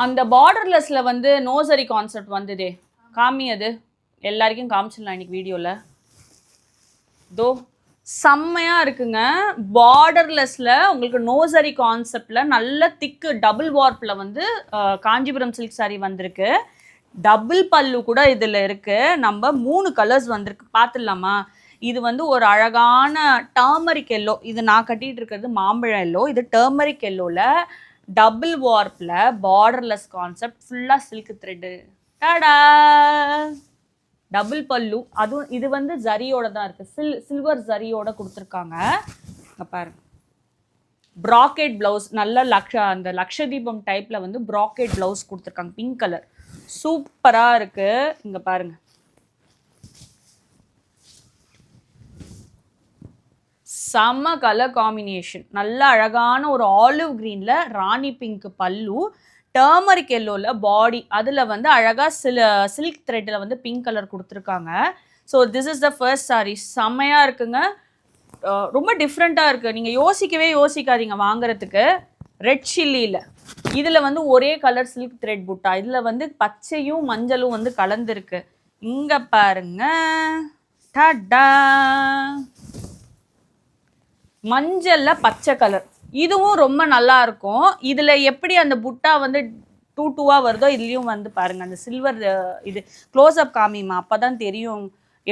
அந்த பார்டர்லெஸ்ல வந்து நோசரி கான்செப்ட் வந்ததே, காமி அது எல்லாருக்கும் காமிச்சிடலாம் இன்னைக்கு வீடியோவில். தோ செம்மையாக இருக்குங்க. பார்டர்லெஸ்ல உங்களுக்கு நோசரி கான்செப்டில் நல்ல திக்கு டபுள் வார்ப்பில் வந்து காஞ்சிபுரம் சில்க் சாரீ வந்திருக்கு. டபுள் பல்லு கூட இதில் இருக்குது. நம்ம 3 கலர்ஸ் வந்திருக்கு, பார்த்துடலாமா? இது வந்து ஒரு அழகான டர்மரிக் எல்லோ, இது நான் கட்டிகிட்டு இருக்கிறது மாம்பழம் எல்லோ, இது டர்மரிக் எல்லோவில் டபுள் வார்ப்பில் பார்டர்லெஸ் கான்செப்ட், ஃபுல்லாக சில்க் த்ரெட்டு. டாடா, டபுள் பல்லு. அதுவும் இது வந்து ஜரியோட தான் இருக்குது, சில்வர் ஜரியோட கொடுத்துருக்காங்க. பாருங்க, ப்ராக்கெட் ப்ளவுஸ், நல்ல அந்த லக்ஷதீபம் டைப்பில் வந்து ப்ராக்கெட் ப்ளவுஸ் கொடுத்துருக்காங்க, பிங்க் கலர், சூப்பராக இருக்குது. இங்கே பாருங்க, செம்ம கலர் காம்பினேஷன், நல்ல அழகான ஒரு ஆலிவ் க்ரீனில் ராணி பிங்க் பல்லு, டர்மரிக் எல்லோவில் பாடி, அதில் வந்து அழகாக சில்க் த்ரெட்டில் வந்து பிங்க் கலர் கொடுத்துருக்காங்க. So this is the first sari. செம்மையாக இருக்குங்க, ரொம்ப டிஃப்ரெண்ட்டாக இருக்குது. நீங்கள் யோசிக்காதீங்க வாங்குறதுக்கு. ரெட் சில்லியில் இதில் வந்து ஒரே கலர் சில்க் த்ரெட் புட்டா, இதில் வந்து பச்சையும் மஞ்சளும் வந்து கலந்துருக்கு. இங்கே பாருங்க, டடா, மஞ்சள்ல பச்சை கலர், இதுவும் ரொம்ப நல்லா இருக்கும். இதில் எப்படி அந்த புட்டா வந்து 2 வருதோ இதுலேயும் வந்து பாருங்கள், அந்த சில்வர் இது க்ளோஸ்அப் காமிமா, அப்போ தான் தெரியும்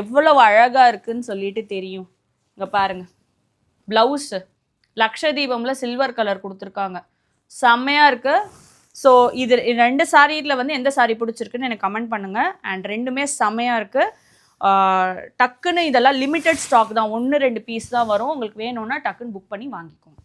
எவ்வளவு அழகாக இருக்குன்னு சொல்லிட்டு தெரியும். இங்கே பாருங்கள், ப்ளவுஸு லக்ஷதீபமில் சில்வர் கலர் கொடுத்துருக்காங்க, செம்மையாக இருக்குது. ஸோ இது 2 சாரியில் வந்து எந்த சாரீ பிடிச்சிருக்குன்னு எனக்கு கமெண்ட் பண்ணுங்கள். அண்ட் ரெண்டுமே செம்மையாக இருக்குது. டக்குன்னு இதெல்லாம் லிமிட்டட் ஸ்டாக் தான், 1-2 பீஸ் தான் வரும். உங்களுக்கு வேணும்னா டக்குன்னு புக் பண்ணி வாங்கிக்கோங்க.